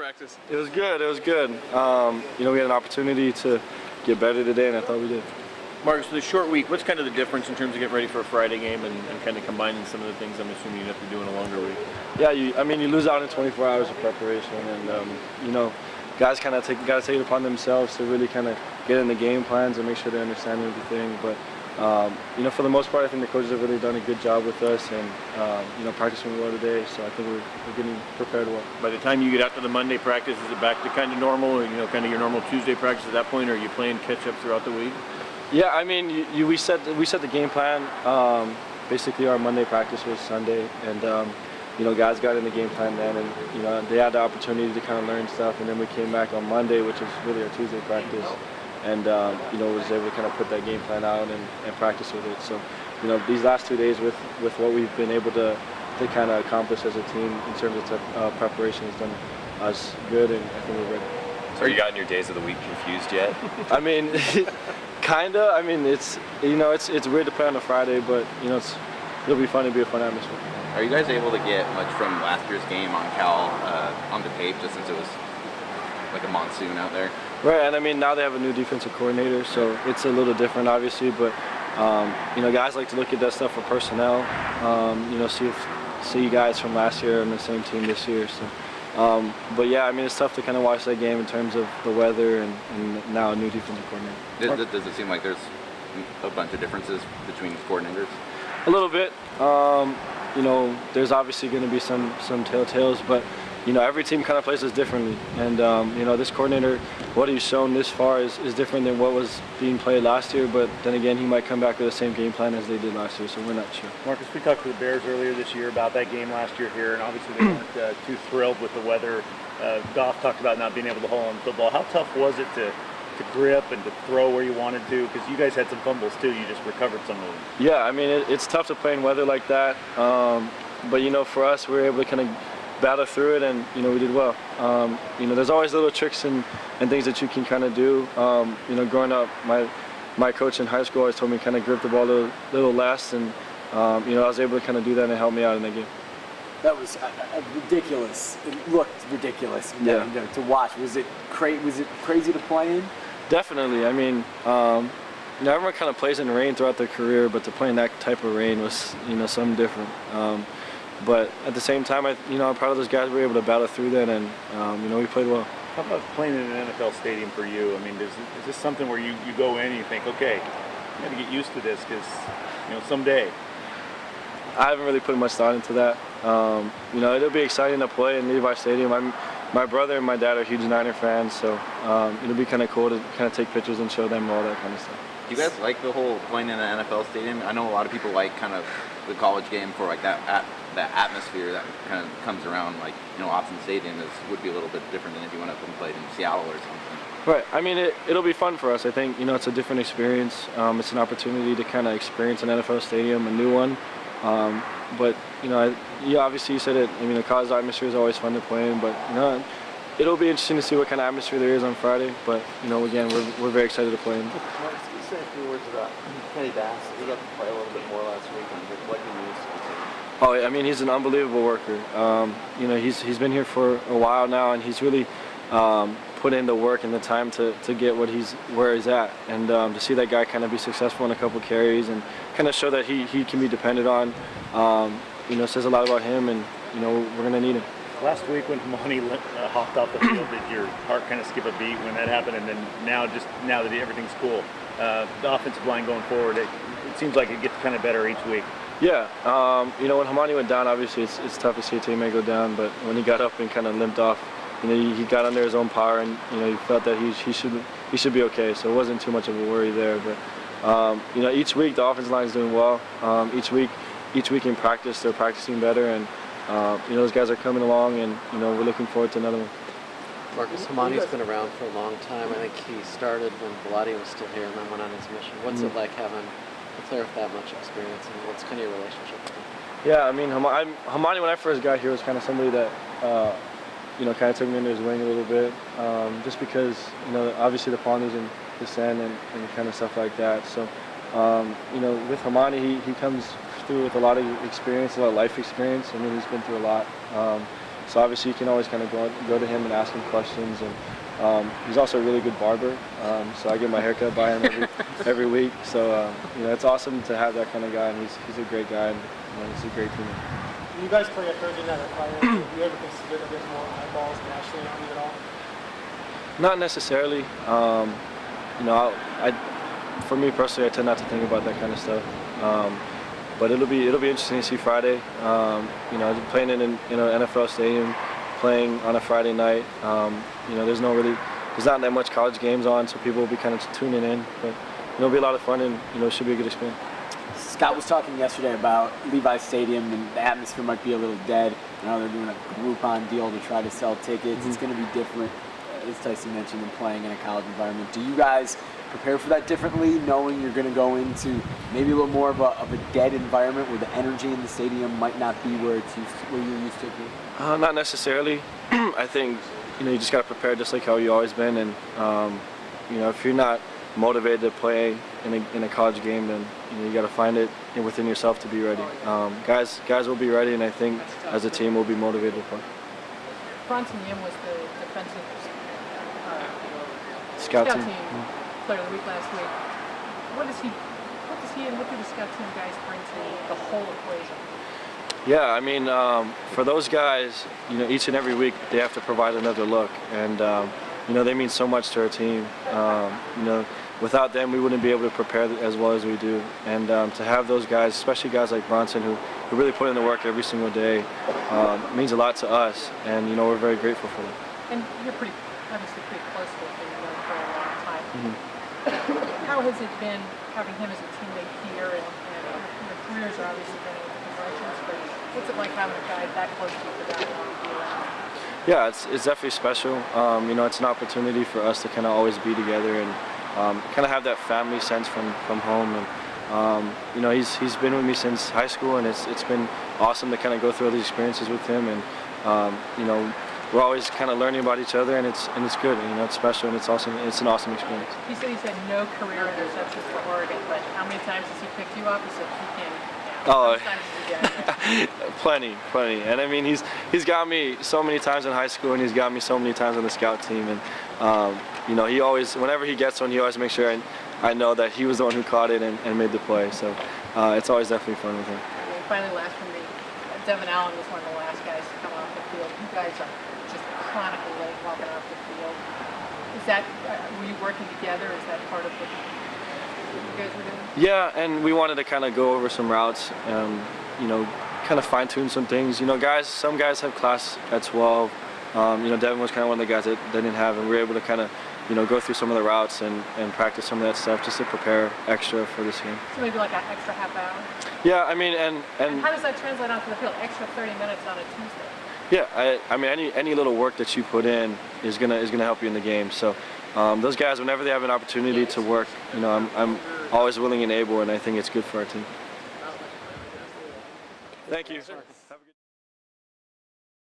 practice? It was good. It was good. We had an opportunity to get better today, and I thought we did. Marcus, for the short week, what's kind of the difference in terms of getting ready for a Friday game and kind of combining some of the things I'm assuming you'd have to do in a longer week? Yeah, you lose out in 24 hours of preparation, and guys kind of got to take it upon themselves to really kind of get in the game plans and make sure they understand everything. But for the most part, I think the coaches have really done a good job with us, and practicing well today. So I think we're getting prepared well. By the time you get out to the Monday practice, is it back to kind of normal, or kind of your normal Tuesday practice at that point, or are you playing catch up throughout the week? Yeah, I mean, we set the game plan. Basically, our Monday practice was Sunday, and guys got in the game plan then, and they had the opportunity to kind of learn stuff, and then we came back on Monday, which is really our Tuesday practice, and was able to kind of put that game plan out and practice with it. So, these last 2 days with what we've been able to kind of accomplish as a team in terms of preparation has done us good, and I think we're ready. So are you gotten your days of the week confused yet? I mean, kinda. I mean, it's weird to play on a Friday, but it'll be fun. It'll be a fun atmosphere. Are you guys able to get much from last year's game on Cal on the tape, just since it was like a monsoon out there? Right, and I mean now they have a new defensive coordinator, so it's a little different, obviously. But guys like to look at that stuff for personnel. See guys from last year on the same team this year. So. But yeah, I mean, it's tough to kind of watch that game in terms of the weather and now a new defensive coordinator. Does it seem like there's a bunch of differences between coordinators? A little bit. There's obviously going to be some telltales, but every team kind of plays us differently. And this coordinator, what he's shown this far is different than what was being played last year. But then again, he might come back with the same game plan as they did last year, so we're not sure. Marcus, we talked to the Bears earlier this year about that game last year here, and obviously they weren't too thrilled with the weather. Goff talked about not being able to hold on the football. How tough was it to grip and to throw where you wanted to? Because you guys had some fumbles too. You just recovered some of them. Yeah, I mean, it's tough to play in weather like that. But for us, we were able to kind of battle through it, and we did well. There's always little tricks and things that you can kind of do. Growing up, my coach in high school always told me kind of grip the ball a little less, and I was able to kind of do that, and it helped me out in that game. That was ridiculous. It looked ridiculous. Yeah. To watch. Was it crazy to play in? Definitely. I mean, everyone kind of plays in rain throughout their career, but to play in that type of rain was something different. But at the same time, I'm proud of those guys. We were able to battle through that, and we played well. How about playing in an NFL stadium for you? I mean, is this something where you go in and you think, okay, I got to get used to this because someday? I haven't really put much thought into that. It'll be exciting to play in Levi Stadium. My brother and my dad are huge Niner fans, so it'll be kind of cool to kind of take pictures and show them all that kind of stuff. Do you guys like the whole playing in an NFL stadium? I know a lot of people like kind of the college game for like that atmosphere that kind of comes around. Like Austin Stadium would be a little bit different than if you went up and played in Seattle or something. Right. I mean, it'll be fun for us. I think it's a different experience. It's an opportunity to kind of experience an NFL stadium, a new one. But obviously you said it. I mean, the college atmosphere is always fun to play in, but it'll be interesting to see what kind of atmosphere there is on Friday. But again, we're very excited to play in. Marcus, can you say a few words about Kenny Bass? He got to play a little bit more last week, and what he means to the team. Oh, I mean, he's an unbelievable worker. He's been here for a while now, and he's really put in the work and the time to get where he's at, and to see that guy kind of be successful in a couple carries and kind of show that he can be depended on, says a lot about him, and we're gonna need him. Last week when Hamani hopped off the field, did your heart kind of skip a beat when that happened? And then now that everything's cool, the offensive line going forward, it seems like it gets kind of better each week. Yeah, when Hamani went down, obviously it's tough to see a teammate go down, but when he got up and kind of limped off, he got under his own power, and he felt that he should be okay. So it wasn't too much of a worry there. But each week the offensive line is doing well. Each week in practice they're practicing better, and those guys are coming along, and we're looking forward to another one. Marcus, Hamani's been around for a long time. I think he started when Vlade was still here and then went on his mission. What's it like having a player with that much experience, and what's kind of your relationship with him? Yeah, I mean, Hamani, when I first got here, was kind of somebody that kind of took me under his wing a little bit, just because, obviously the pond is in the sand and kind of stuff like that. So, with Hamani, he comes through with a lot of experience, a lot of life experience. I mean, he's been through a lot. So obviously you can always kind of go to him and ask him questions. And he's also a really good barber. So I get my haircut by him every week. So it's awesome to have that kind of guy, and he's a great guy, and he's a great teammate. You guys play a Thursday night on Friday. Do you ever consider a bit more eyeballs nationally on you at all? Not necessarily. For me personally, I tend not to think about that kind of stuff. But it'll be interesting to see Friday. Playing in an NFL stadium, playing on a Friday night. There's not that much college games on, so people will be kind of tuning in. But it'll be a lot of fun, and it should be a good experience. Scott was talking yesterday about Levi Stadium, and the atmosphere might be a little dead. They're doing a Groupon deal to try to sell tickets. It's going to be different, as Tyson mentioned, than playing in a college environment. Do you guys prepare for that differently, knowing you're going to go into maybe a little more of a dead environment where the energy in the stadium might not be where you're used to be? Not necessarily. I think you just got to prepare just like how you've always been, and if you're not motivated to play in a college game, then you got to find it within yourself to be ready. Guys will be ready, and I think as a team we'll be motivated to play. Bronson Yim was the defensive scout team. Player of the week last week. What does he and what do the scout team guys bring to the whole equation? Yeah, I mean, for those guys, each and every week they have to provide another look, and they mean so much to our team. Without them, we wouldn't be able to prepare as well as we do. And to have those guys, especially guys like Bronson, who really put in the work every single day, means a lot to us. And we're very grateful for them. And you're obviously pretty close with him, for a long time. Mm-hmm. How has it been having him as a teammate here, and your careers are obviously going in different directions, but what's it like having a guy that close to you for that long to be around? Yeah, it's definitely special. It's an opportunity for us to kind of always be together and kind of have that family sense from home. And he's been with me since high school, and it's been awesome to kind of go through all these experiences with him. And we're always kind of learning about each other, and it's good. It's special, and it's awesome. It's an awesome experience. He said he's had no career interceptions for Oregon, but how many times has he picked you up? He said he can. Oh, plenty. And I mean, he's got me so many times in high school, and he's got me so many times on the scout team. And he always, whenever he gets one, he always makes sure I know that he was the one who caught it and made the play. So it's always definitely fun with him. And finally, last from me, Devin Allen was one of the last guys to come off the field. You guys are just chronically late walking off the field. Were you working together? Is that part of what you guys were doing? Yeah, and we wanted to kind of go over some routes, kind of fine-tune some things. Some guys have class at 12. Devin was kind of one of the guys that didn't have, and we were able to kind of, go through some of the routes and practice some of that stuff just to prepare extra for this game. So maybe like an extra half hour? Yeah, I mean, and how does that translate onto the field? Extra 30 minutes on a Tuesday? Yeah, I mean, any little work that you put in is gonna help you in the game. So those guys, whenever they have an opportunity to work, I'm always willing and able, and I think it's good for our team. Thank you.